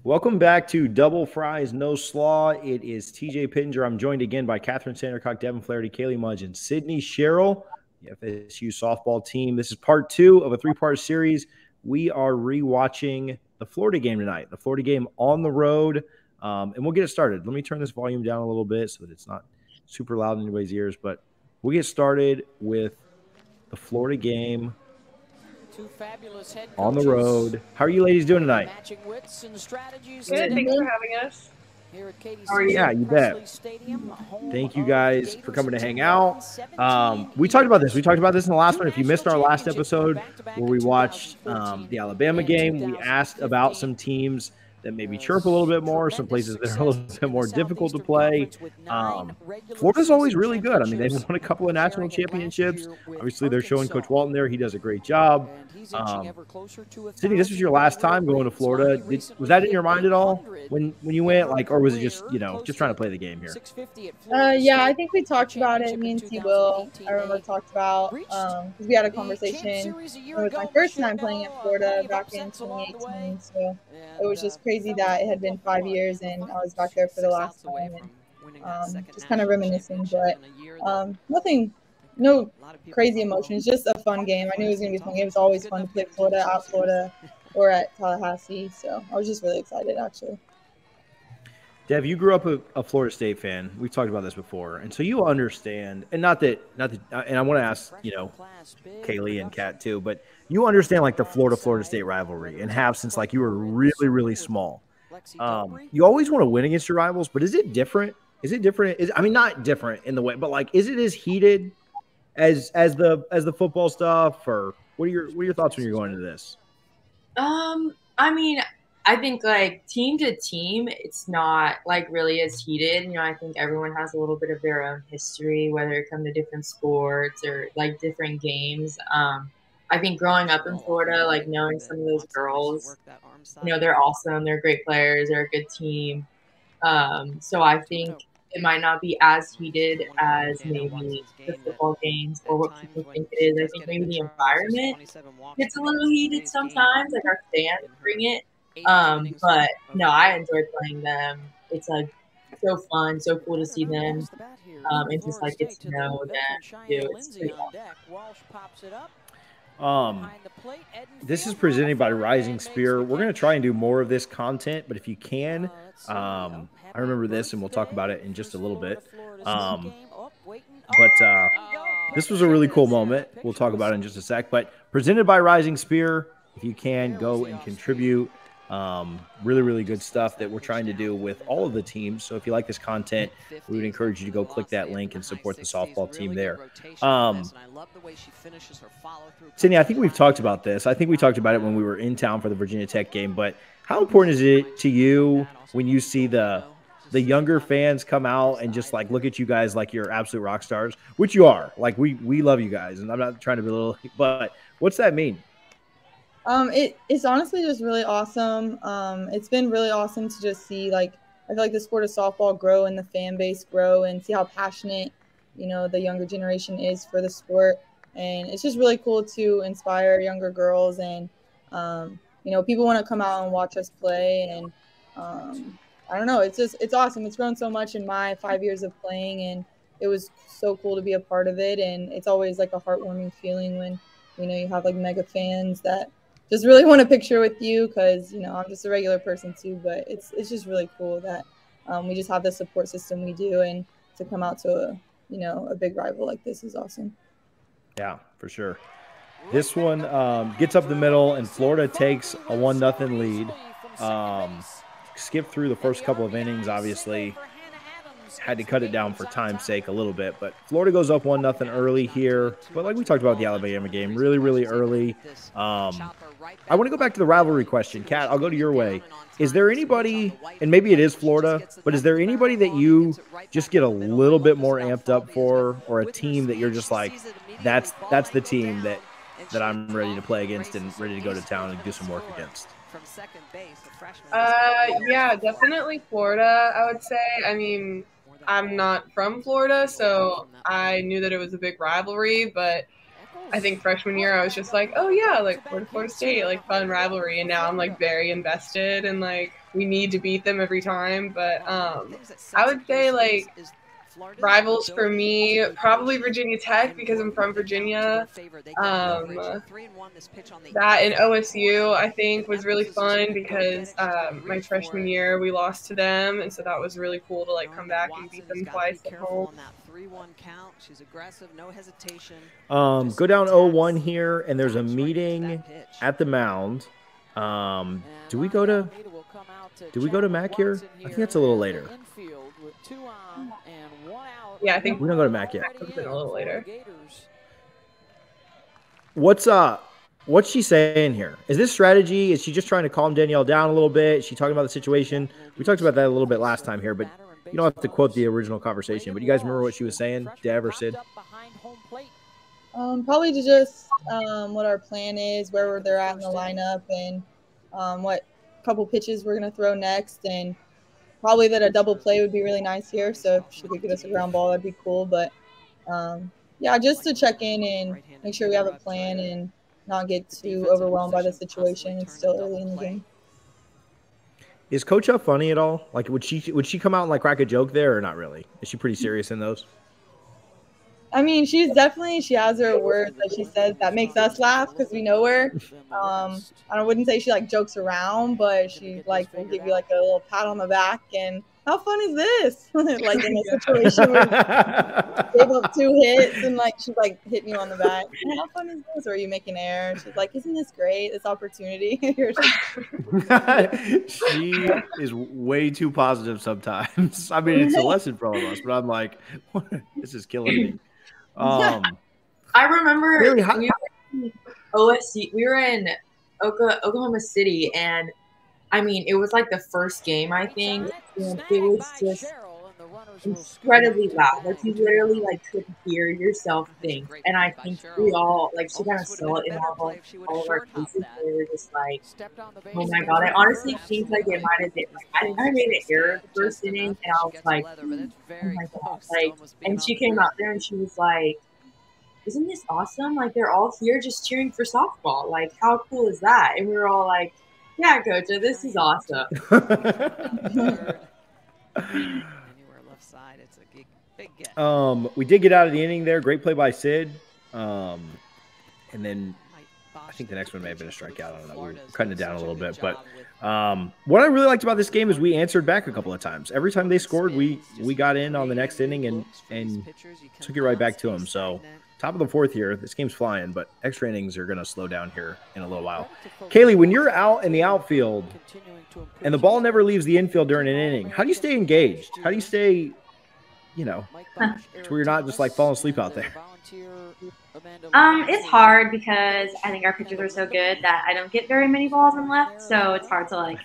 Welcome back to Double Fries No Slaw. It is TJ Pittenger. I'm joined again by Kathryn Sandercock, Devyn Flaherty, Kaley Mudge, and Sydney Sherrill, the FSU softball team. This is part 2 of a 3-part series. We are rewatching the Florida game tonight, the Florida game on the road, and we'll get it started. Let me turn this volume down a little bit so that it's not super loud in anybody's ears, but we'll get started with the Florida game on the road. How are you ladies doing tonight? Good. Thanks for having us. How are you? Yeah, you bet. Thank you guys for coming to hang out. We talked about this. We talked about this in the last one. If you missed our last episode where we watched the Alabama game, we asked about some teams that maybe chirp a little bit more, some places that are a little bit more difficult to play. Florida's always really good. I mean, they've won a couple of national championships. Obviously, they're showing Coach Walton there. He does a great job. Sydney, this was your last time going to Florida. Was that in your mind at all when you went, like, or was it just, just trying to play the game here? Yeah, I think we talked about it. Me and T. Will, I remember talked about because we had a conversation. It was my first time playing in Florida back in 2018, so it was just crazy that it had been 5 years and I was back there for the last time, and just kind of reminiscing, but no crazy emotions, just a fun game. I knew it was going to be a fun game. It was always fun to play Florida, at Florida, or at Tallahassee, so I was just really excited, actually. Dev, you grew up a Florida State fan. We've talked about this before, and so you understand. And not that. And I want to ask, Kaley and Kat too, but you understand like the Florida State rivalry, and have since like you were really, really small. You always want to win against your rivals, but is it different? Is it different? I mean, not different in the way, but like, is it as heated as the football stuff, or what are your thoughts when you're going into this? I mean, I think like team to team, it's not like really as heated. I think everyone has a little bit of their own history, whether it comes to different sports or like different games. I think growing up in Florida, like knowing some of those girls, they're awesome. They're great players. They're a good team. So I think it might not be as heated as maybe the football games or what people think it is. I think maybe the environment gets a little heated sometimes, like our fans bring it. But no, I enjoy playing them. It's like so fun, so cool to see them, and just like get to know them too. It's pretty awesome. This is presented by Rising Spear. We're going to try and do more of this content, but if you can, I remember this, and we'll talk about it in just a little bit. But this was a really cool moment. We'll talk about it in just a sec. But presented by Rising Spear, if you can, go and contribute. Really, really good stuff that we're trying to do with all of the teams. So if you like this content, we would encourage you to go click that link and support the softball team there. Sydney, I think we've talked about this. I think we talked about it when we were in town for the Virginia Tech game. But how important is it to you when you see the younger fans come out and just like look at you guys like you're absolute rock stars, which you are? Like we love you guys, and I'm not trying to belittle, but what's that mean? It's honestly just really awesome. It's been really awesome to just see, like, I feel like the sport of softball grow and the fan base grow, and see how passionate, the younger generation is for the sport. And it's just really cool to inspire younger girls, and, people want to come out and watch us play. And, I don't know, it's awesome. It's grown so much in my 5 years of playing, and it was so cool to be a part of it. And it's always like a heartwarming feeling when, you have like mega fans that just really want a picture with you, because, I'm just a regular person too, but it's just really cool that we just have the support system we do, and to come out to a big rival like this is awesome. Yeah, for sure. This one gets up the middle, and Florida takes a 1-0 lead. Skip through the first couple of innings, obviously. Had to cut it down for time's sake a little bit, but Florida goes up 1-0 early here. But like we talked about the Alabama game, really, really early. I want to go back to the rivalry question. Kat, I'll go to your way. Is there anybody, and maybe it is Florida, but is there anybody that you just get a little bit more amped up for, or a team that you're just like, that's the team that I'm ready to play against and ready to go to town and do some work against? Yeah, definitely Florida, I would say. I mean, I'm not from Florida, so I knew that it was a big rivalry, but I think freshman year I was just like, oh yeah, like Florida State, like fun rivalry, and now I'm like very invested and like we need to beat them every time. But I would say like rivals for me, probably Virginia Tech because I'm from Virginia. That and OSU I think was really fun because my freshman year we lost to them, and so that was really cool to like come back and beat them twice at home. Go down 0-1 here, and there's a meeting at the mound. Do we go to Mac here? I think it's a little later. Yeah, I think we don't go to Mac yet. A little later. What's she saying here? Is this strategy? Is she just trying to calm Danielle down a little bit? Is she talking about the situation? We talked about that a little bit last time here, but you don't have to quote the original conversation. But you guys remember what she was saying, Dev or Sid? Probably to just what our plan is, where they're at in the lineup, and what couple pitches we're going to throw next, and probably that a double play would be really nice here. So if she could get us a ground ball, that'd be cool. But yeah, just to check in and make sure we have a plan and not get too overwhelmed by the situation. It's still early in the game. Is Coach Huff funny at all? Like, would she come out and like crack a joke there, or not really? Is she pretty serious in those? I mean, she has her words that she says that makes us laugh because we know her. I wouldn't say she like jokes around, but she like will give you like a little pat on the back and how fun is this? Like in a situation where you gave up 2 hits and like she's like hitting you on the back. How fun is this? Or are you making air? She's like, isn't this great? This opportunity. She is way too positive sometimes. I mean, it's a lesson for all of us, but I'm like, this is killing me. I remember we were in OSU. We were in Oklahoma City, and I mean, it was like the first game, I think, and it was just incredibly loud. Like you literally like couldn't hear yourself think. And I think we all like she kind of saw it in all of our cases. We were just like, oh my god! I honestly think like it might have been like I think I made an error the first inning, and I was like, oh my god! Like, and she came out there and she was like, isn't this awesome? Like they're all here just cheering for softball. Like how cool is that? And we were all like, yeah, Coach, this is awesome. We did get out of the inning there. Great play by Sid. And then I think the next one may have been a strikeout. I don't know. We're cutting it down a little bit. But what I really liked about this game is we answered back a couple of times. Every time they scored, we got in on the next inning and took it right back to them. So top of the 4th here. This game's flying, but extra innings are going to slow down here in a little while. Kaley, when you're out in the outfield and the ball never leaves the infield during an inning, how do you stay engaged? How do you stay, to where you're not just like falling asleep out there? It's hard because I think our pitchers are so good that I don't get very many balls in left, so it's hard to like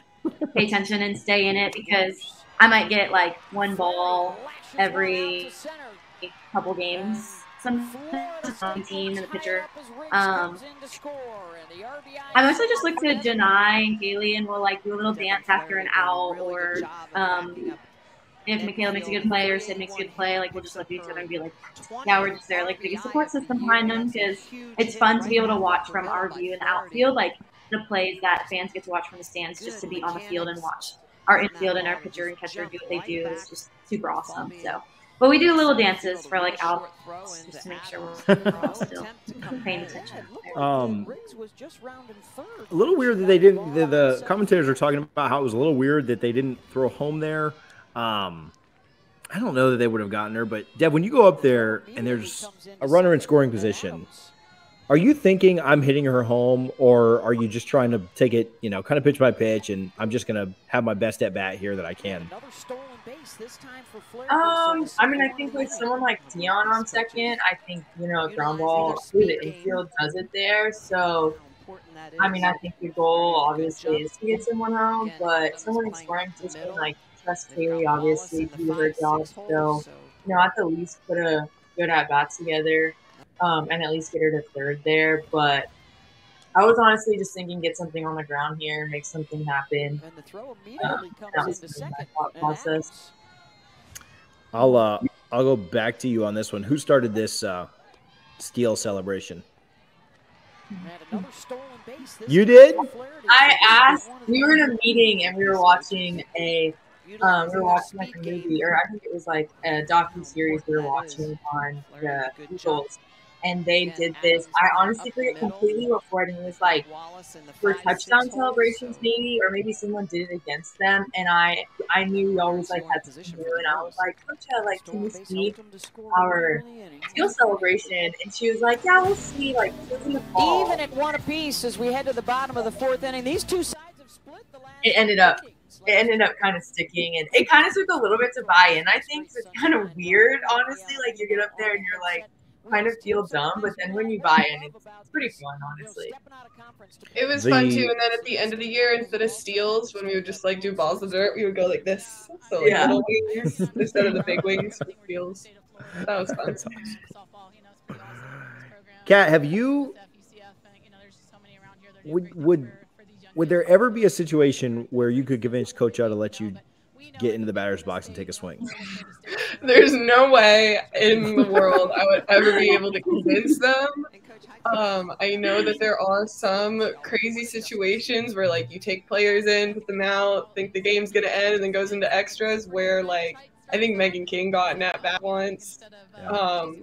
pay attention and stay in it because I might get like 1 ball every couple games. Sometimes on the team and the pitcher. I mostly just look to Janai and Kaley and we'll like do a little dance after an out, or if Michaela makes a good play or Sid makes a good play, like we'll just look at each other and be like, yeah, we're just there, like biggest support system behind them, because it's fun to be able to watch from our view in the outfield, like the plays that fans get to watch from the stands, just to be on the field and watch our infield and our pitcher and catcher do what they do is just super awesome. So. But we do little dances for like out just to make sure we're all still paying attention. A little weird that they didn't. The commentators are talking about how it was a little weird that they didn't throw home there. I don't know that they would have gotten her, but Dev, when you go up there and there's a runner in scoring position, are you thinking I'm hitting her home, or are you just trying to take it, kind of pitch by pitch, and I'm just going to have my best at bat here that I can? I mean, I think with someone like Dion on second, I think, a ground ball through the infield does it there. So, I mean, I think the goal obviously is to get someone home, but someone in scoring position, like trust Kaley, obviously, do her job. So, at the least put a good at bat together, and at least get her to third there. But I was honestly just thinking, get something on the ground here, make something happen. That was my thought process. I'll go back to you on this one. Who started this steal celebration? You did? I asked. We were in a meeting and we were watching like a movie, or I think it was like a docu-series we were watching on the Eagles, and they did this. I honestly forget completely what for it, and it was like for touchdown celebrations maybe, or maybe someone did it against them, and I knew we always like had to do, and I was like, Coach, like, can you see our field celebration? And she was like, yeah, we'll see, like, it was in the fall. Even at one apiece as we head to the bottom of the fourth inning, these two sides have split the last. It ended up kind of sticking, and it kind of took a little bit to buy in. I think it's kind of weird, honestly. Like, you get up there and you're like, kind of feel dumb, but then when you buy in, it's pretty fun, honestly. It was fun too. And then at the end of the year, instead of steals, when we would just like do balls of dirt, we would go like this. So like little wings instead of the big wings for steals. That was fun. Kat, have you? Would there ever be a situation where you could convince Coach O to let you get into the batter's box and take a swing? There's no way in the world I would ever be able to convince them. I know that there are some crazy situations where like you take players in, put them out, think the game's gonna end, and then goes into extras. Where like I think Megan King got an at bat once,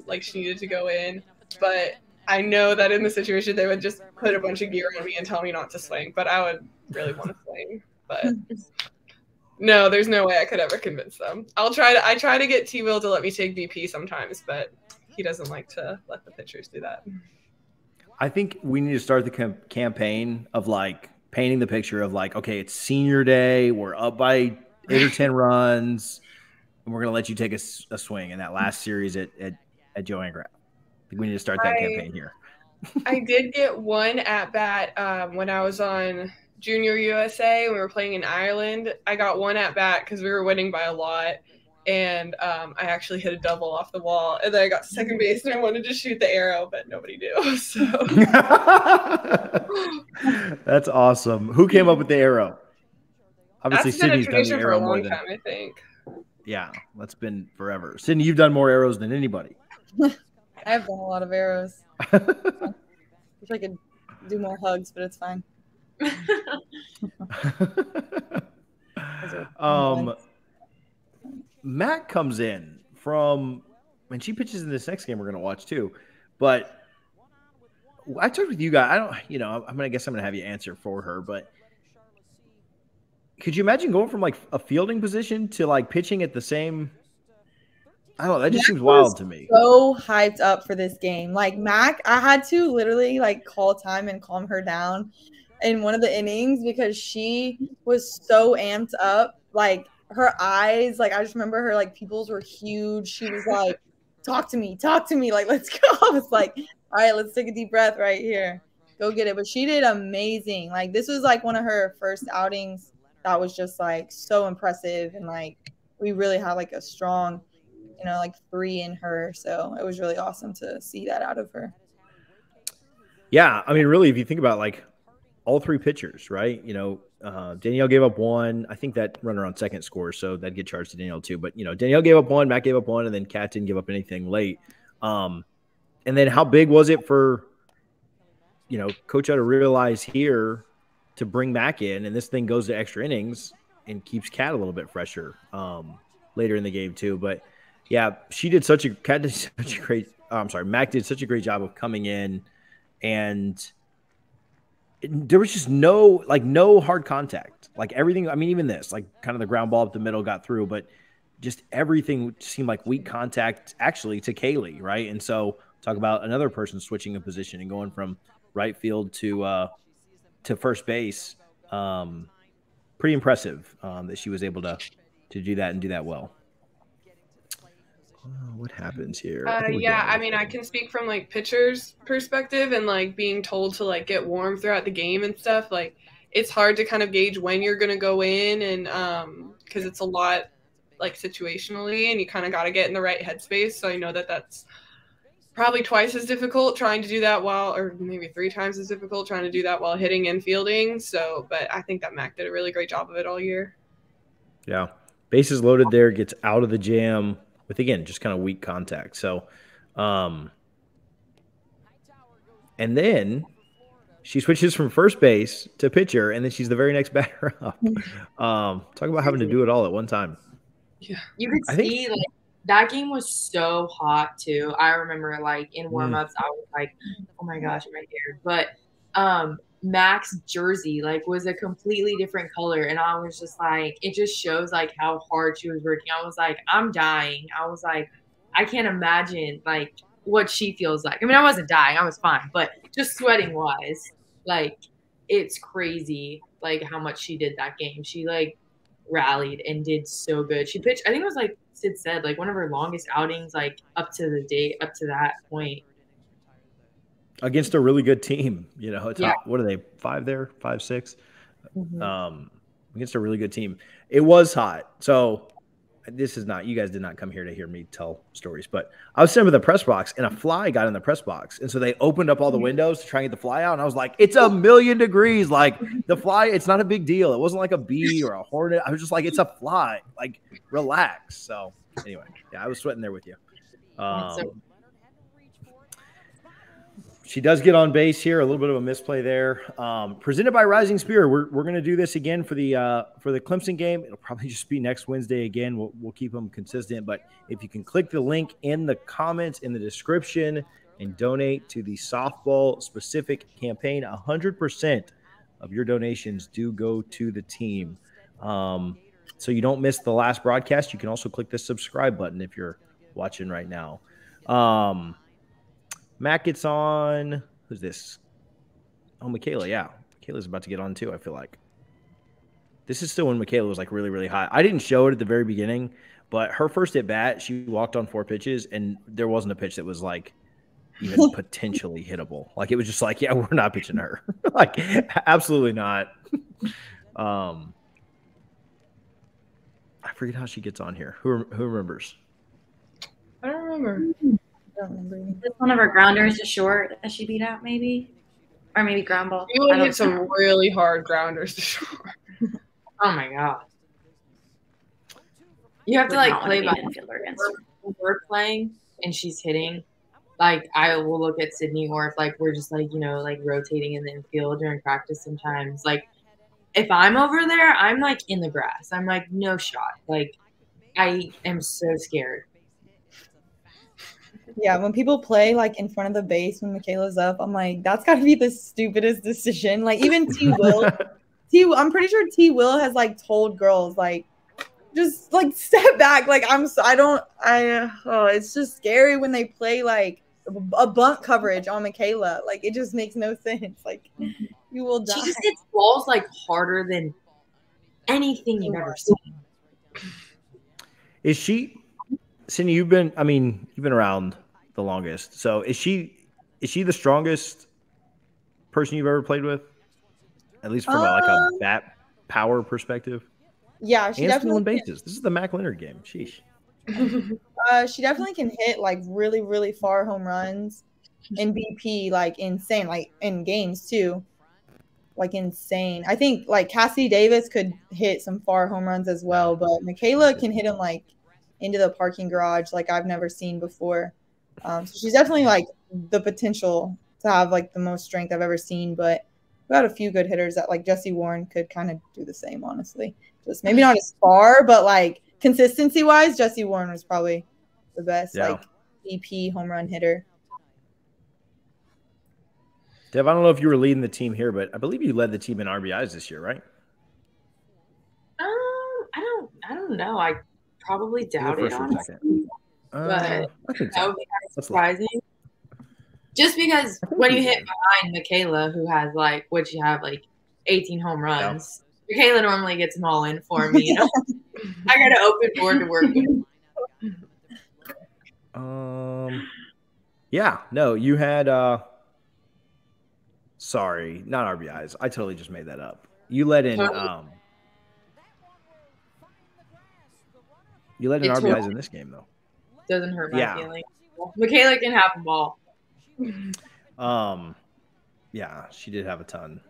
like she needed to go in, but I know that in the situation they would just put a bunch of gear on me and tell me not to swing, but I would really want to swing. But no, there's no way I could ever convince them. I try to get T-Will to let me take BP sometimes, but he doesn't like to let the pitchers do that. I think we need to start the campaign of like painting the picture of like, okay, it's senior day, we're up by 8 or 10 runs, and we're gonna let you take a swing in that last series at Joanne Graff. I think we need to start that campaign here. I did get one at bat when I was on Junior USA. We were playing in Ireland. I got one at bat because we were winning by a lot, and I actually hit a double off the wall. And then I got second base, and I wanted to shoot the arrow, but nobody knew. So that's awesome. Who came up with the arrow? Obviously, that's been Sydney's a tradition done the for arrow a long more than time, I think. Yeah, that's been forever. Sydney, you've done more arrows than anybody. I have done a lot of arrows. Wish I could do more hugs, but it's fine. Matt comes in from, and she pitches in this next game we're going to watch too. But I talked with you guys. I guess I'm going to have you answer for her, but could you imagine going from like a fielding position to like pitching at the same? I don't know. That just seems wild to me. So hyped up for this game. Like Mac, I had to literally like call time and calm her down in one of the innings because she was so amped up. Like her eyes, like I just remember her like pupils were huge. She was like, talk to me. Like, let's go. I was like, all right, let's take a deep breath right here. Go get it. But she did amazing. Like this was like one of her first outings that was just like so impressive. And like we really had like a strong like 3 in her. So it was really awesome to see that out of her. Yeah. I mean, really, if you think about like all 3 pitchers, right? Danielle gave up 1. I think that runner on second score, so that'd get charged to Danielle too. But, Danielle gave up 1, Matt gave up 1, and then Kat didn't give up anything late. And then how big was it for, Coach O to realize here to bring Mac in, and this thing goes to extra innings and keeps Kat a little bit fresher later in the game too. But, yeah, Mac did such a great job of coming in, and there was just no hard contact. Like everything, I mean, even this, like kind of the ground ball up the middle got through, but just everything seemed like weak contact actually to Kaley, right? And so talk about another person switching a position and going from right field to first base. Pretty impressive that she was able to do that and do that well. What happens here? I can speak from like pitcher's perspective and like being told to like get warm throughout the game and stuff. Like it's hard to kind of gauge when you're gonna go in, and because it's a lot like situationally, and you kind of got to get in the right headspace. So I know that that's probably twice as difficult trying to do that or maybe 3 times as difficult trying to do that while hitting and fielding. So, but I think that Mac did a really great job of it all year. Yeah, bases loaded there, gets out of the jam with, again, just kind of weak contact. So, and then She switches from first base to pitcher, and then she's the very next batter up. Talk about having to do it all at one time. Yeah. You could see like that game was so hot too. I remember like in warm-ups, I was like, oh my gosh, my hair. But Mac's jersey like was a completely different color, and I was just like, it just shows like how hard she was working. I was like, I'm dying. I was like, I can't imagine like what she feels like. I mean, I wasn't dying, I was fine, but just sweating wise, like it's crazy like how much she did that game. She like rallied and did so good. She pitched, I think it was like Sid said, like one of her longest outings, like up to that point. Against a really good team, you know. It's what are they, 5 there, 5, 6? Against a really good team. It was hot. So this is not, you guys did not come here to hear me tell stories, but I was sitting with the press box and a fly got in the press box. And so they opened up all the windows to try and get the fly out. And I was like, it's 1,000,000 degrees. Like the fly, it's not a big deal. It wasn't like a bee or a hornet. I was just like, it's a fly. Like relax. So anyway, yeah, I was sweating there with you. She does get on base here. A little bit of a misplay there. Presented by Rising Spear. We're going to do this again for the Clemson game. It'll probably just be next Wednesday again. We'll keep them consistent. But if you can click the link in the comments in the description and donate to the softball specific campaign, 100% of your donations do go to the team. So you don't miss the last broadcast. You can also click the subscribe button if you're watching right now. Matt gets on. Who's this? Oh, Michaela. Yeah. Michaela's about to get on too, I feel like. This is still when Michaela was like really, really high. I didn't show it at the very beginning, but her first at bat, she walked on 4 pitches, and there wasn't a pitch that was like even potentially hittable. Like it was just like, yeah, we're not pitching her. Like absolutely not. I forget how she gets on here. Who remembers? I don't remember. Is one of her grounders just short that she beat out, maybe? Or maybe ground ball. You would hit some really hard grounders to short. Oh my god. You have to like play by when we're playing and she's hitting. Like I will look at Sydney, or if like we're just like, you know, like rotating in the infield during practice sometimes. Like if I'm over there, I'm like in the grass. I'm like, no shot. Like I am so scared. Yeah, when people play like in front of the base when Michaela's up, I'm like, that's got to be the stupidest decision. Like even T Will, I'm pretty sure T Will has like told girls like, just like step back. Like it's just scary when they play like a bunt coverage on Michaela. Like it just makes no sense. Like you will die. She just hits balls like harder than anything you've ever seen. Is she? Cindy, you've been around the longest. So is she the strongest person you've ever played with? At least from like a bat power perspective? Yeah, she definitely bases. This is the Mac Leonard game. Sheesh. She definitely can hit like really, really far home runs and BP like insane, like in games too. Like insane. I think like Cassie Davis could hit some far home runs as well, but Michaela can hit them like into the parking garage like I've never seen before. So she's definitely like the potential to have like the most strength I've ever seen, but we got a few good hitters that like Jesse Warren could kind of do the same, honestly. Just maybe not as far, but like consistency wise, Jesse Warren was probably the best like EP home run hitter. Dev, I don't know if you were leading the team here, but I believe you led the team in RBIs this year, right? I don't know. I probably doubt it, honestly. But that would be kind of surprising. Just because when you hit behind Michaela, who has like, what'd you have, like 18 home runs, Michaela normally gets them all in for me. You know? I got an open board to work with. Yeah, no, you had sorry, not RBIs. I totally just made that up. You let in you let in RBIs in this game though. Doesn't hurt my feelings. Michaela can have them all. Yeah, she did have a ton.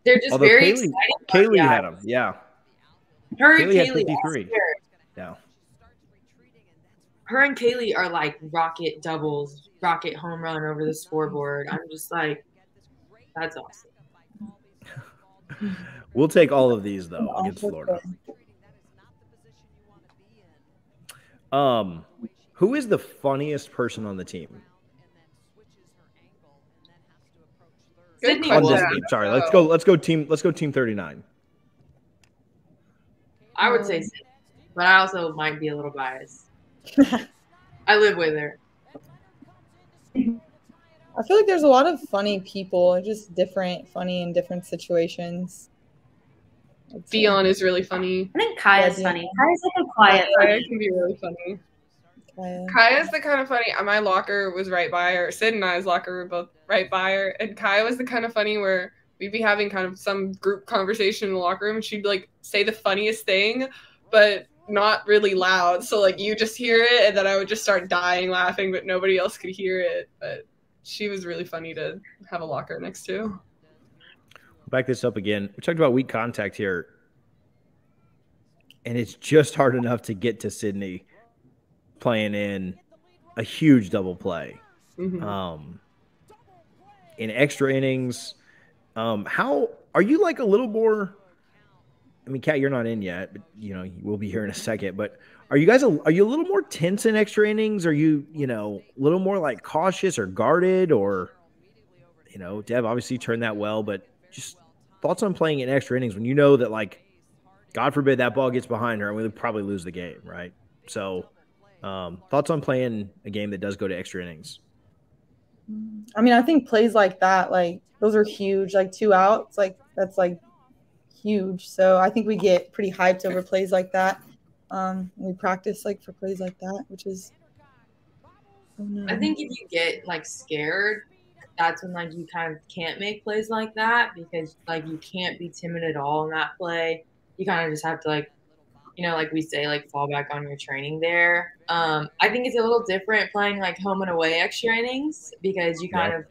They're just very exciting. Kaley had them, yeah. Her Kaley and had Kaley, 53. Yeah. Her and Kaley are like rocket doubles, rocket home run over the scoreboard. I'm just like, That's awesome. We'll take all of these though against Florida. Who is the funniest person on the team? Sydney On Wood. this team. Sorry, let's go team 39. I would say Sydney, but I also might be a little biased. I live with her. I feel like there's a lot of funny people, just funny in different situations. Dion is really funny. I think Kaya's funny. Kaya's like a quiet Kaya funny. can be really funny. Kaya. Kaya's the kind of funny. My locker was right by her. Sid and I's locker were both right by her. And Kaya was the kind of funny where we'd be having kind of some group conversation in the locker room and she'd like say the funniest thing, but not really loud. So like you just hear it and then I would just start dying laughing, but nobody else could hear it. But she was really funny to have a locker next to. Back this up again. We talked about weak contact here. And it's just hard enough to get to Sydney playing in a huge double play. Mm-hmm. In extra innings, how are you like a little more? I mean, Kat, you're not in yet, but you know we'll be here in a second. But are you a little more tense in extra innings? Are you a little more like cautious or guarded, or Dev obviously turned that well, but just thoughts on playing in extra innings when you know that like, God forbid that ball gets behind her and we would probably lose the game, right? So, thoughts on playing a game that does go to extra innings? I mean, I think plays like that, like those are huge. Like 2 outs, like that's like huge. So I think we get pretty hyped over plays like that. We practice like for plays like that, which is. I think if you get like scared, that's when like you kind of can't make plays like that because like you can't be timid at all in that play. You kind of just have to like we say, like fall back on your training there. I think it's a little different playing like home and away extra innings because you kind of,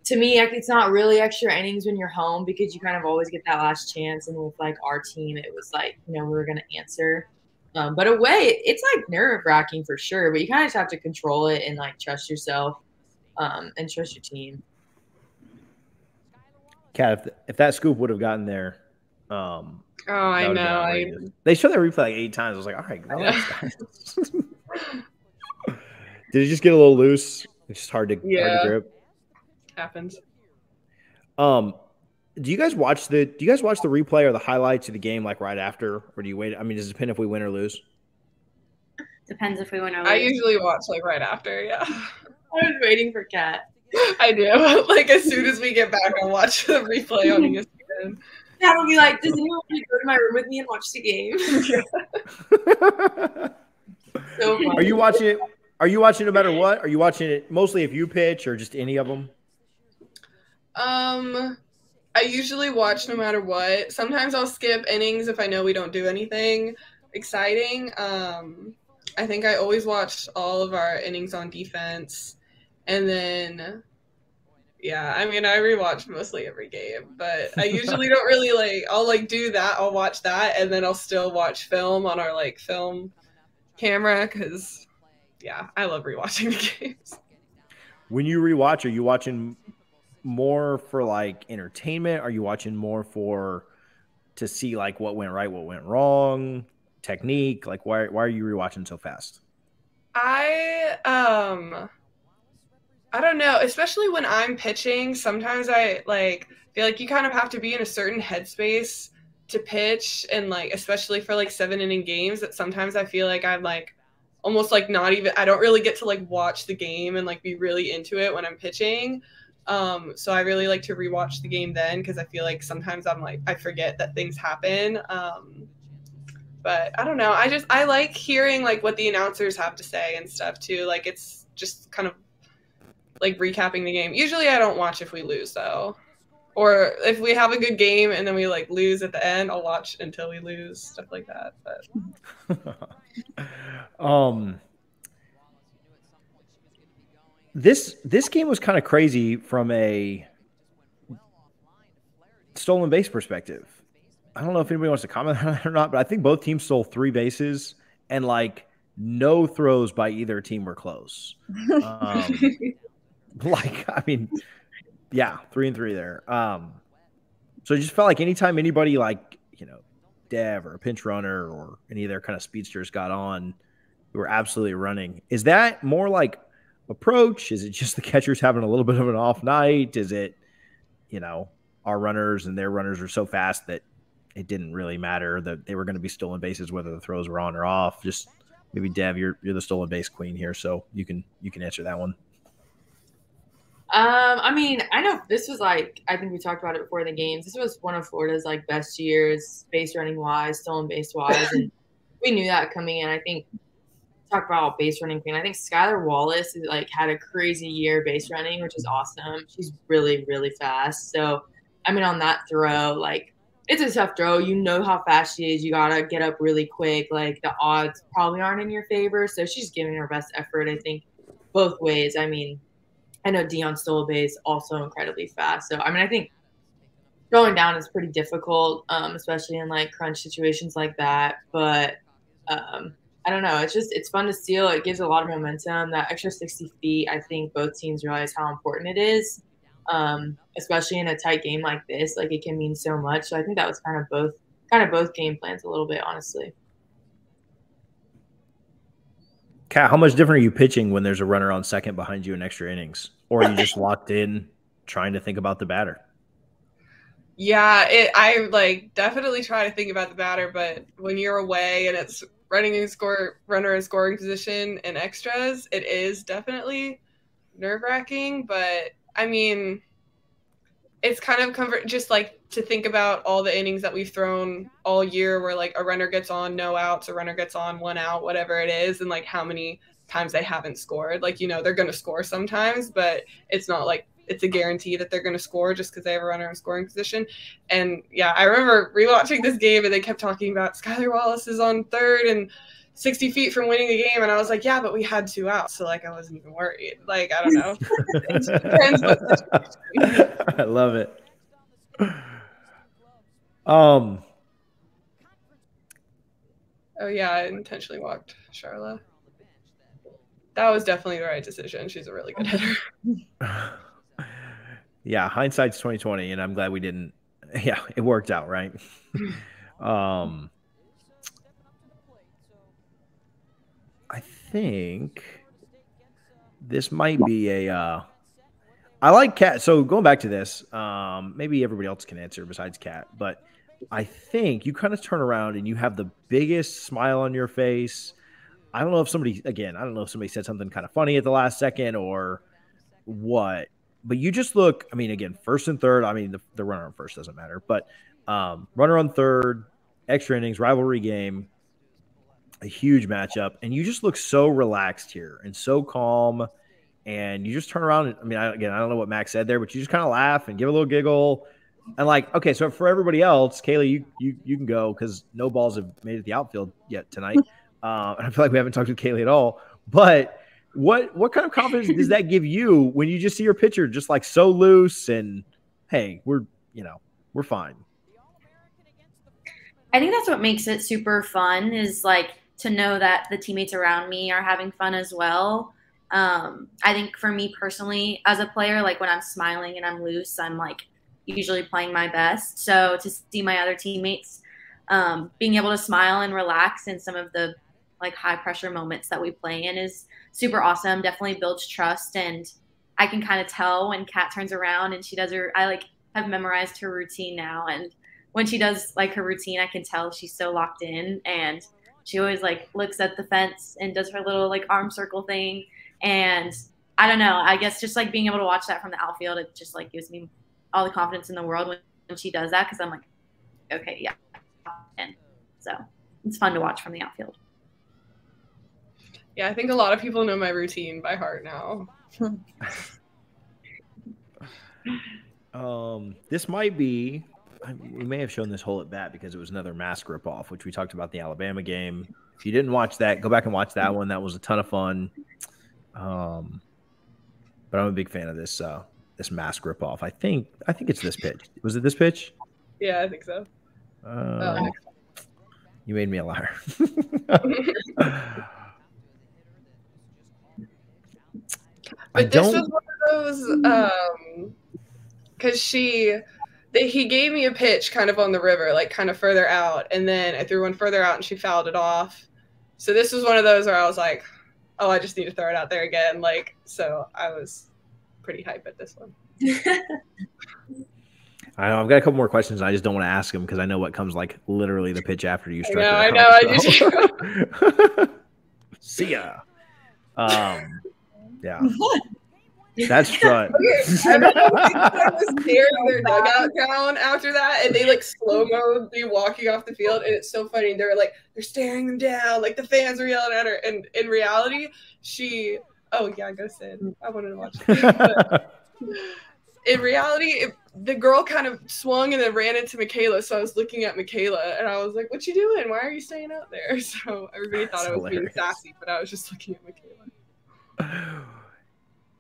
to me, like, it's not really extra innings when you're home because you kind of always get that last chance. And with like our team, it was like, we were going to answer. But away, it's like nerve wracking for sure, but you kind of just have to control it and like trust yourself and trust your team. Kat, if that scoop would have gotten there, I know. They showed that replay like 8 times. I was like, all right, relax, guys. Did it just get a little loose? It's just hard to grip. Happens. Do you guys watch the replay or the highlights of the game like right after, or do you wait? I mean, does it depend if we win or lose? Depends if we win or lose. I usually watch like right after. Yeah. I was waiting for Kat. I do. Like as soon as we get back, I'll watch the replay on ESPN. Dad will be like, does anyone want to go to my room with me and watch the game? So funny. Are you watching it? Are you watching no matter what? Are you watching it mostly if you pitch or just any of them? I usually watch no matter what. Sometimes I'll skip innings if I know we don't do anything exciting. I think I always watch all of our innings on defense. And then, yeah, I mean, I rewatch mostly every game, but I usually don't really I'll do that. I'll watch that and then I'll still watch film on our film camera because, yeah, I love rewatching the games. When you rewatch, are you watching more for entertainment? Are you watching more to see what went right, what went wrong, technique? Why are you rewatching so fast? I don't know, especially when I'm pitching. Sometimes I feel like you kind of have to be in a certain headspace to pitch, and especially for 7-inning games. That sometimes I feel like I'm almost not even. I don't really get to watch the game and be really into it when I'm pitching. So I really like to rewatch the game then because I feel like sometimes I forget that things happen. But I don't know. I like hearing what the announcers have to say and stuff too. It's just kind of recapping the game. Usually I don't watch if we lose though. Or if we have a good game and then we lose at the end, I'll watch until we lose, stuff like that. But This game was kind of crazy from a stolen base perspective. I don't know if anybody wants to comment on it or not, but I think both teams stole 3 bases and no throws by either team were close. I mean, Yeah, 3-3 there. So it just felt like anytime anybody like, Dev or a pinch runner or any of their kind of speedsters got on, who were absolutely running. Is that more like approach? Is it just the catchers having a little bit of an off night? Is it, our runners and their runners are so fast that it didn't really matter that they were going to be stolen bases, whether the throws were on or off? Just maybe Dev, you're the stolen base queen here, so you can answer that one. I mean, I know this was I think we talked about it before the games. This was one of Florida's best years, base running wise, stolen base wise, and we knew that coming in. I think talk about base running queen. I think Skylar Wallace had a crazy year base running, which is awesome. She's really, really fast. So, I mean, on that throw, it's a tough throw. You know how fast she is. You gotta get up really quick. The odds probably aren't in your favor. So she's giving her best effort, I think, both ways. I mean, I know Dion stole a base, also incredibly fast. So, I mean, I think throwing down is pretty difficult, especially in crunch situations like that. But I don't know. It's fun to steal. It gives a lot of momentum. That extra 60 feet, I think both teams realize how important it is, especially in a tight game like this. It can mean so much. So I think that was kind of both game plans a little bit, honestly. Kat, how much different are you pitching when there's a runner on second behind you in extra innings? Or are you just locked in trying to think about the batter? Yeah, I definitely try to think about the batter, but when you're away and it's runner in scoring position and extras, it is definitely nerve-wracking. But I mean, it's kind of comfort just to think about all the innings that we've thrown all year where a runner gets on, no outs, a runner gets on, 1 out, whatever it is, and how many times they haven't scored. They're going to score sometimes, but it's not it's a guarantee that they're going to score just because they have a runner in scoring position. And yeah, I remember rewatching this game and they kept talking about Skylar Wallace is on third and 60 feet from winning the game. And I was like, yeah, but we had 2 outs. So I wasn't even worried. I don't know. It just depends what situation. I love it. Oh yeah, I intentionally walked Sherrill. That was definitely the right decision. She's a really good hitter. Yeah, hindsight's 20/20, and I'm glad we didn't. Yeah, it worked out, right? I think this might be a. I like Kat. So going back to this, maybe everybody else can answer besides Kat, but I think you kind of turn around and you have the biggest smile on your face. I don't know if somebody said something kind of funny at the last second or what, but you just look, I mean, again, first and third, I mean, the runner on first doesn't matter, but runner on third, extra innings, rivalry game, a huge matchup, and you just look so relaxed here and so calm, and you just turn around. And, I mean, I don't know what Max said there, but you just kind of laugh and give a little giggle. And okay, so for everybody else, Kaley, you can go because no balls have made it the outfield yet tonight. I feel like we haven't talked to Kaley at all. But what kind of confidence does that give you when you just see your pitcher just so loose and hey, we're fine? I think that's what makes it super fun is to know that the teammates around me are having fun as well. I think for me personally, as a player, when I'm smiling and I'm loose, I'm usually playing my best. So to see my other teammates being able to smile and relax in some of the high pressure moments that we play in is super awesome. Definitely builds trust. And I can kind of tell when Kat turns around and she does I have memorized her routine now. And when she does her routine, I can tell she's so locked in, and she always looks at the fence and does her little arm circle thing. And I don't know, I guess just being able to watch that from the outfield, it just gives me all the confidence in the world when she does that. Cause I'm okay, yeah. And so it's fun to watch from the outfield. Yeah, I think a lot of people know my routine by heart now. This might be, we may have shown this hole at bat because it was another mask ripoff, which we talked about in the Alabama game. If you didn't watch that, go back and watch that one. That was a ton of fun. But I'm a big fan of this mask ripoff. I think it's this pitch. Was it this pitch? Yeah, I think so. You made me a liar. But this was one of those because he gave me a pitch kind of on the river, like kind of further out, and then I threw one further out and she fouled it off. So this was one of those where I was like, oh, I just need to throw it out there again. Like, so I was pretty hype at this one. I know I've got a couple more questions. I just don't want to ask them because I know what comes like literally the pitch after you strike. I know. I do. See ya. Yeah. That's right. I was staring their dugout down after that, and they like slow-mo me walking off the field, and it's so funny. They're staring them down, like the fans are yelling at her, and in reality, go Sid. I wanted to watch it. In reality, the girl kind of swung and then ran into Michaela, so I was looking at Michaela, and I was like, what you doing? Why are you staying out there? So everybody thought I was being sassy, but I was just looking at Michaela.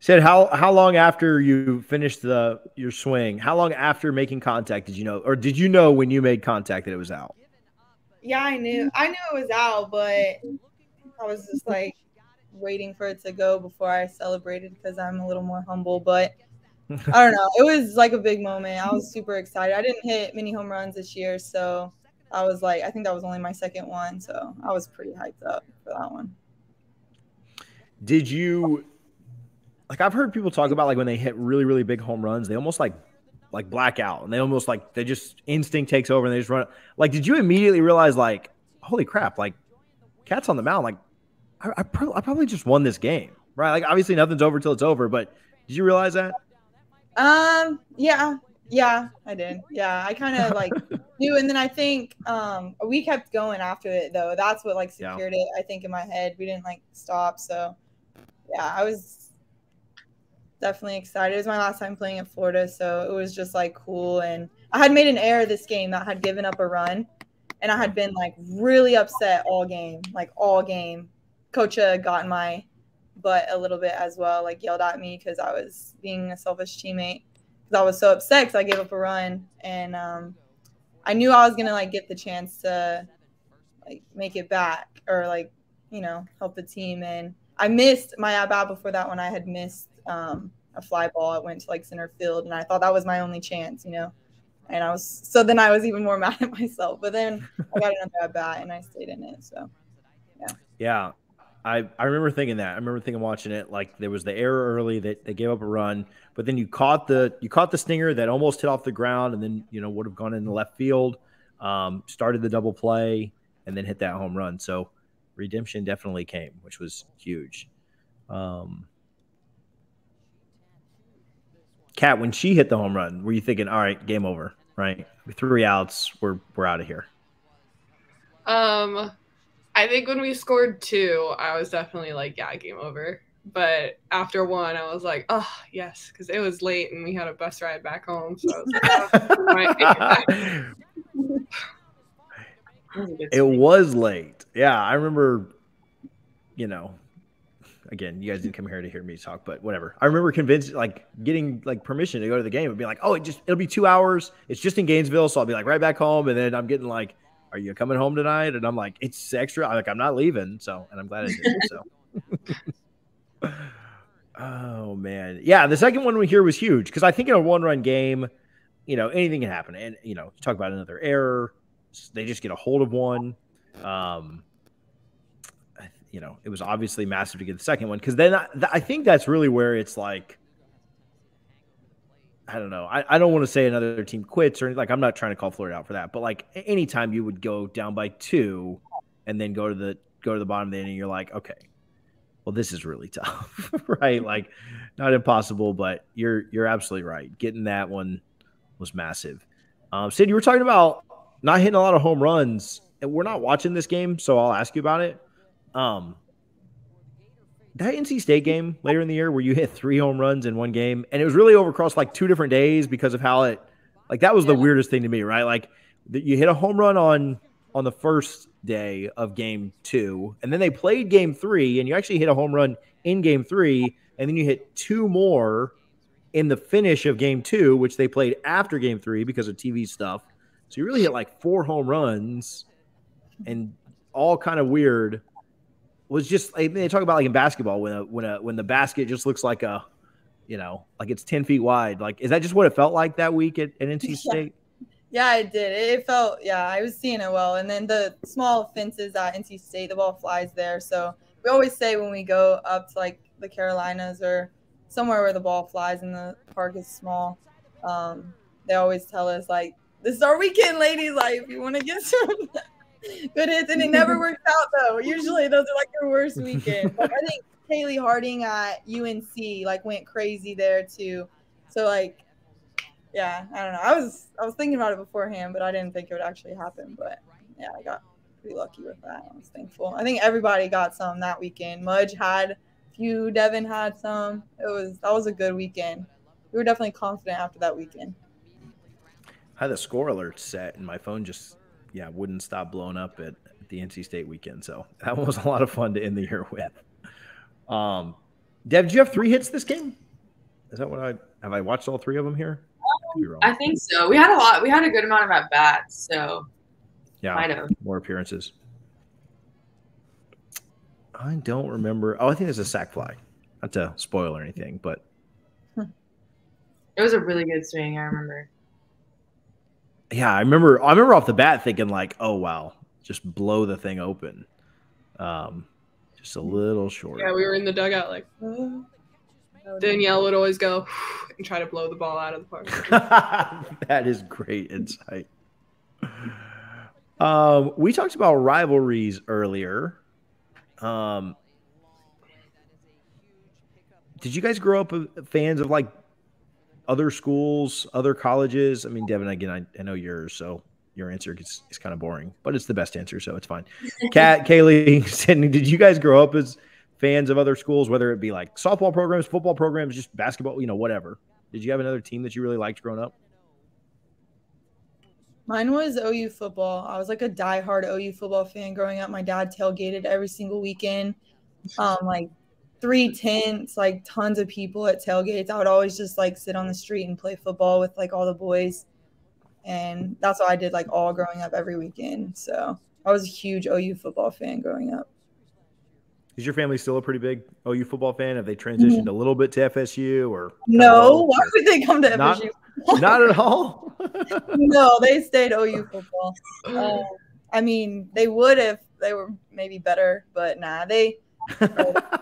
Sid, how long after you finished your swing, how long after making contact did you know, or did you know when you made contact that it was out? Yeah, I knew it was out, but I was just like waiting for it to go before I celebrated because I'm a little more humble. But I don't know. It was like a big moment. I was super excited. I didn't hit many home runs this year, so I was like, I think that was only my second one, so I was pretty hyped up for that one. Did you? Like I've heard people talk about like when they hit really, really big home runs, they almost like black out, and they almost like they just instinct takes over and they just run. Like, did you immediately realize like, holy crap, like Kat's on the mound, like I probably just won this game, right? Like obviously nothing's over till it's over, but did you realize that? Yeah, I did. Yeah, I kind of like knew, and then I think we kept going after it though. That's what like secured it. I think in my head we didn't like stop. So yeah, I was definitely excited. It was my last time playing at Florida, so it was just like cool. And I had made an error this game that had given up a run, and I had been like really upset all game. Coach had gotten my butt a little bit as well, like yelled at me because I was being a selfish teammate because I was so upset because I gave up a run, and I knew I was gonna like get the chance to like make it back or like help the team. And I missed my at bat before that one. I had missed a fly ball. It went to like center field, and I thought that was my only chance, and I was even more mad at myself. But then I got another at bat and I stayed in it. So yeah. I remember thinking that. I remember thinking watching it, like there was the error early that they gave up a run, but then you caught the stinger that almost hit off the ground and then would have gone in the left field, started the double play, and then hit that home run. So redemption definitely came, which was huge. Kat, when she hit the home run, were you thinking, all right, game over, right? 3 outs, we're out of here? I think when we scored 2, I was definitely like, yeah, game over. But after 1, I was like, oh, yes, because it was late and we had a bus ride back home. So I was like, it was late. Yeah, I remember, again, you guys didn't come here to hear me talk, but whatever. I remember getting permission to go to the game and be like, oh, it'll be 2 hours. It's just in Gainesville, so I'll be like right back home. And then I'm getting like, are you coming home tonight? And I'm like, it's extra. I'm not leaving. So, and I'm glad I did. So, oh man. Yeah. The second one we hear was huge. Cause I think in a 1-run game, anything can happen. And, talk about another error. They just get a hold of one. It was obviously massive to get the second one. Cause then I think that's really where it's like, I don't know. I don't want to say another team quits or like, I'm not trying to call Florida out for that, but like anytime you would go down by 2 and then go to the bottom of the inning, you're like, okay, well, this is really tough, right? Like not impossible, but you're absolutely right. Getting that one was massive. Sid, you were talking about not hitting a lot of home runs, and we're not watching this game, so I'll ask you about it. That NC State game later in the year where you hit 3 home runs in one game, and it was really over across like 2 different days because of how that was the weirdest thing to me, right? Like you hit a home run on the first day of game 2, and then they played game 3, and you actually hit a home run in game 3, and then you hit 2 more in the finish of game 2, which they played after game 3 because of TV stuff. So you really hit like 4 home runs, and all kind of weird. Was just they talk about like in basketball when the basket just looks like a like it's 10 feet wide. Like, is that just what it felt like that week at NC State? Yeah, it did. It felt, I was seeing it well. And then the small fences at NC State, the ball flies there. So we always say when we go up to like the Carolinas or somewhere where the ball flies and the park is small, they always tell us like, this is our weekend, ladies. Like, if you want to get some good hits, and it never works out though. Usually those are like your worst weekends. Like, I think Haley Harding at UNC like went crazy there too. So like, yeah, I don't know. I was thinking about it beforehand, but I didn't think it would actually happen. But yeah, I got pretty lucky with that. I was thankful. I think everybody got some that weekend. Mudge had a few. Devyn had some. That was a good weekend. We were definitely confident after that weekend. I had the score alert set, and my phone just wouldn't stop blowing up at the NC State weekend. So that was a lot of fun to end the year with. Dev, did you have 3 hits this game? Is that what have I watched all 3 of them here? I think so. We had a lot. We had a good amount of at bats. So might have more appearances. I don't remember. Oh, I think it's a sac fly. Not to spoil or anything, but it was a really good swing. I remember. Yeah, I remember off the bat thinking like, oh wow, just blow the thing open. Just a little short. Yeah, we were in the dugout like, Danielle would always go and try to blow the ball out of the park. That is great insight. We talked about rivalries earlier. Did you guys grow up fans of like other schools, other colleges? I mean, Devyn, again, I know yours, so your answer is kind of boring, but it's the best answer, so it's fine. Kat, Kaley, Sydney, did you guys grow up as fans of other schools, whether it be like softball programs, football programs, just basketball, whatever? Did you have another team that you really liked growing up? Mine was OU football. I was like a diehard OU football fan growing up. My dad tailgated every single weekend. Like 3 tents, like tons of people at tailgates. I would always just like sit on the street and play football with like all the boys. And that's what I did like all growing up every weekend. So I was a huge OU football fan growing up. Is your family still a pretty big OU football fan? Have they transitioned a little bit to FSU or? No, why would they come to FSU? Not at all. No, they stayed OU football. I mean, they would if they were maybe better, but nah, my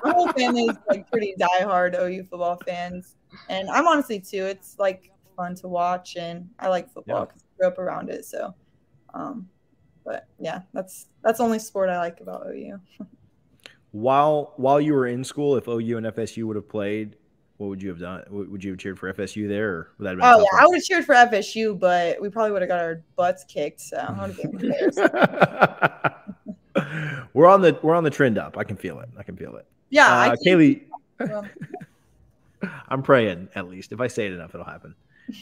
whole family is like pretty diehard OU football fans, and I'm honestly too. It's like fun to watch, and I like football because I grew up around it. So, but yeah, that's the only sport I like about OU. While you were in school, if OU and FSU would have played, what would you have done? Would you have cheered for FSU there, or would that have been I would have cheered for FSU, but we probably would have got our butts kicked. So I would have been there. We're on the trend up. I can feel it. Yeah, Kaley. I'm praying at least. If I say it enough, it'll happen.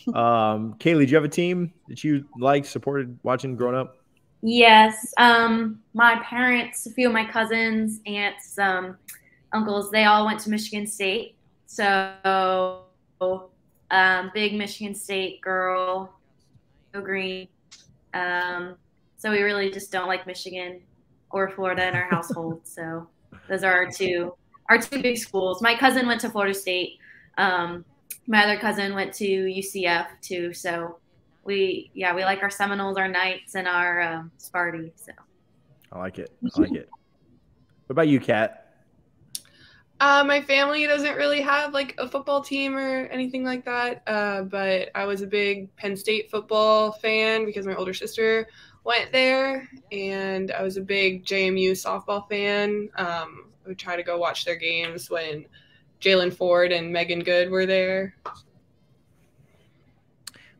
Kaley, do you have a team that you liked, supported, watching growing up? Yes. My parents, a few of my cousins, aunts, uncles, they all went to Michigan State. So, big Michigan State girl, go green. So we really just don't like Michigan or Florida in our household. So those are our two big schools. My cousin went to Florida State. My other cousin went to UCF too. So we like our Seminoles, our Knights, and our Sparty. So I like it. What about you, Kat? My family doesn't really have like a football team or anything like that, but I was a big Penn State football fan because my older sister went there, and I was a big JMU softball fan. I would try to go watch their games when Jalen Ford and Megan Good were there.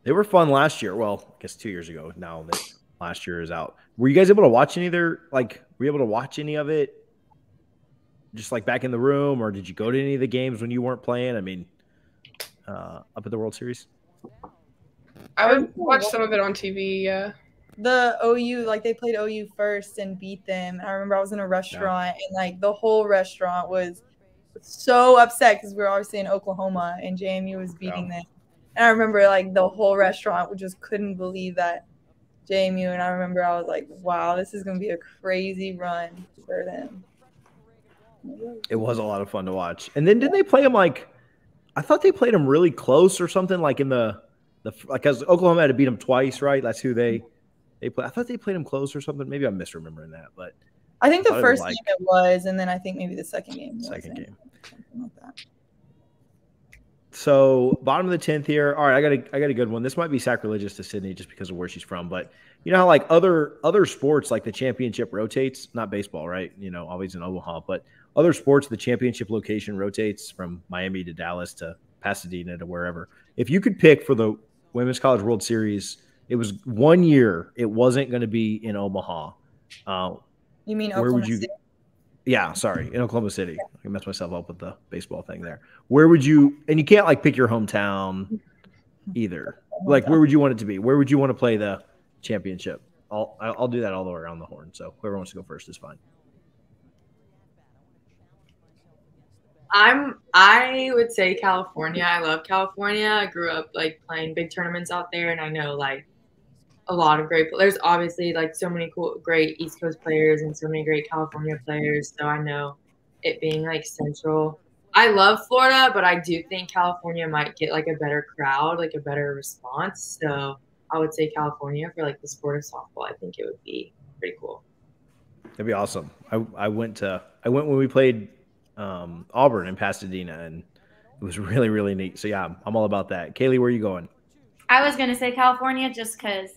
They were fun last year. Well, I guess 2 years ago now that last year is out. Were you guys able to watch any of it? Just like back in the room, or did you go to any of the games when you weren't playing? I mean, up at the World Series? I would watch some of it on TV, yeah. The OU, like they played OU first and beat them. I remember I was in a restaurant and like the whole restaurant was so upset because we were obviously in Oklahoma and JMU was beating them. And I remember like the whole restaurant just couldn't believe that JMU. And I remember I was like, wow, this is going to be a crazy run for them. It was a lot of fun to watch. And then did they play them like I thought they played them really close or something, like in the because Oklahoma had to beat them twice, right? That's who they play. I thought they played them close or something. Maybe I'm misremembering that, but I think the first game it was, and then I think maybe the second game. Second game. Something like that. So bottom of the 10th here. All right, I got a good one. This might be sacrilegious to Sydney just because of where she's from, but you know how like other sports, like the championship rotates, not baseball, right? You know, always in Omaha, but other sports, the championship location rotates from Miami to Dallas to Pasadena to wherever. If you could pick for the Women's College World Series, it was 1 year. It wasn't going to be in Omaha. You mean where would you? City? Yeah, sorry, in Oklahoma City. I messed myself up with the baseball thing there. Where would you? And you can't like pick your hometown either. Like, where would you want it to be? Where would you want to play the championship? I'll do that all the way around the horn. So whoever wants to go first is fine. I would say California. I love California. I grew up like playing big tournaments out there, and I know like a lot of great players. Obviously, like so many cool, great East Coast players and so many great California players. So I know it being like central. I love Florida, but I do think California might get like a better crowd, like a better response. So I would say California for like the sport of softball. I think it would be pretty cool. That'd be awesome. I went when we played Auburn in Pasadena, and it was really, really neat. So yeah, I'm all about that. Kaley, where are you going? I was going to say California just because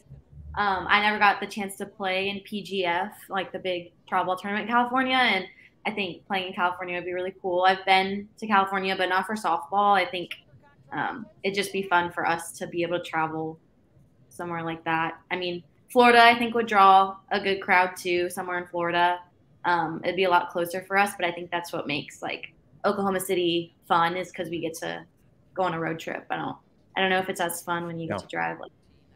I never got the chance to play in PGF, like the big travel ball tournament in California, and I think playing in California would be really cool. I've been to California, but not for softball. I think it'd just be fun for us to be able to travel somewhere like that. I mean, Florida, I think, would draw a good crowd too, somewhere in Florida. It'd be a lot closer for us, but I think that's what makes like Oklahoma City fun is because we get to go on a road trip. I don't know if it's as fun when you get to drive like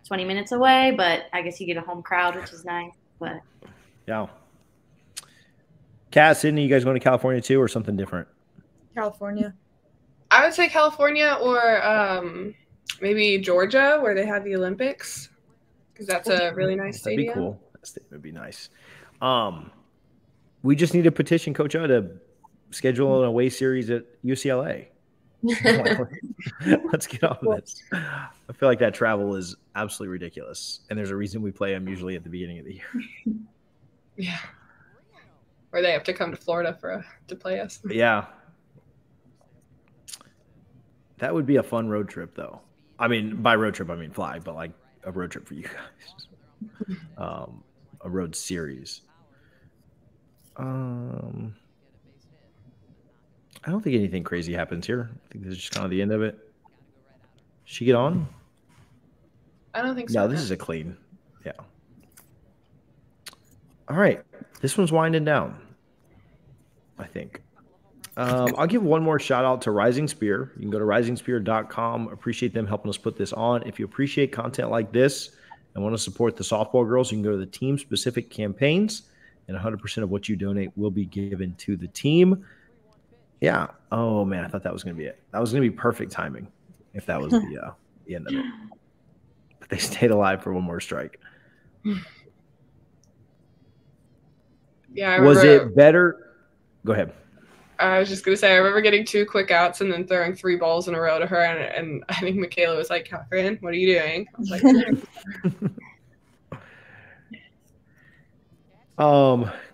20 minutes away, but I guess you get a home crowd, which is nice. But yeah. Kat, Sydney, you guys going to California too, or something different? California. I would say California or maybe Georgia, where they have the Olympics, because that's a really nice stadium. That'd be cool. That would be nice. We just need to petition Coach O to schedule an away series at UCLA. Let's get on this. I feel like that travel is absolutely ridiculous, and there's a reason we play them usually at the beginning of the year. Yeah. Or they have to come to Florida to play us. Yeah. That would be a fun road trip, though. I mean, by road trip, I mean fly, but like a road trip for you guys. A road series. I don't think anything crazy happens here. I think this is just kind of the end of it. Did she get on? I don't think so. No, this is a clean. Yeah. All right. This one's winding down, I think. I'll give one more shout out to Rising Spear. You can go to risingspear.com. Appreciate them helping us put this on. If you appreciate content like this and want to support the softball girls, you can go to the team-specific campaigns, and 100% of what you donate will be given to the team. Yeah. Oh, man, I thought that was going to be it. That was going to be perfect timing if that was the end of it. But they stayed alive for one more strike. Yeah, I was remember, it better? Go ahead. I was just going to say, I remember getting 2 quick outs and then throwing 3 balls in a row to her, and I think Michaela was like, Kathryn, what are you doing? I was like,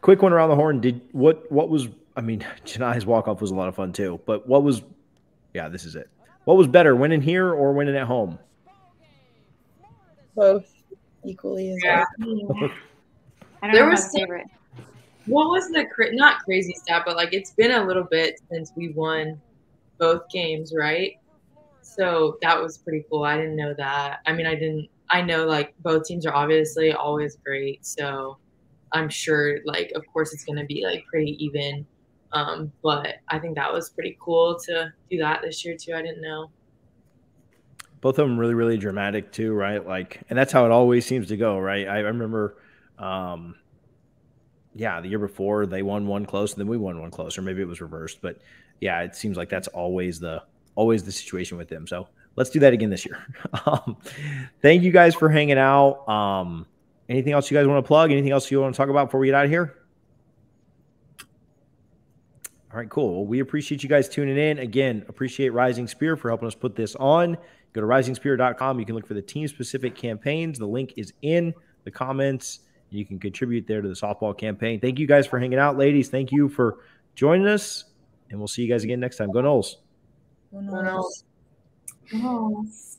quick one around the horn. What was, I mean, Janai's walk-off was a lot of fun too, but what was, yeah, this is it. What was better, winning here or winning at home? Both equally as well. I don't know my favorite. What was the not crazy stat, but like it's been a little bit since we won both games, right? So that was pretty cool. I didn't know that. I mean, I know like both teams are obviously always great. So I'm sure like, of course it's going to be like pretty even. But I think that was pretty cool to do that this year too. I didn't know. Both of them really, really dramatic too, right? Like, and that's how it always seems to go, right? I remember, yeah, the year before they won one close and then we won one close, or maybe it was reversed. But yeah, it seems like that's always the situation with them. So let's do that again this year. Thank you guys for hanging out. Anything else you guys want to plug? Anything else you want to talk about before we get out of here? All right, cool. Well, we appreciate you guys tuning in. Again, appreciate Rising Spear for helping us put this on. Go to risingspear.com. You can look for the team-specific campaigns. The link is in the comments. You can contribute there to the softball campaign. Thank you guys for hanging out, ladies. Thank you for joining us, and we'll see you guys again next time. Go Noles. Go Noles. Go Noles.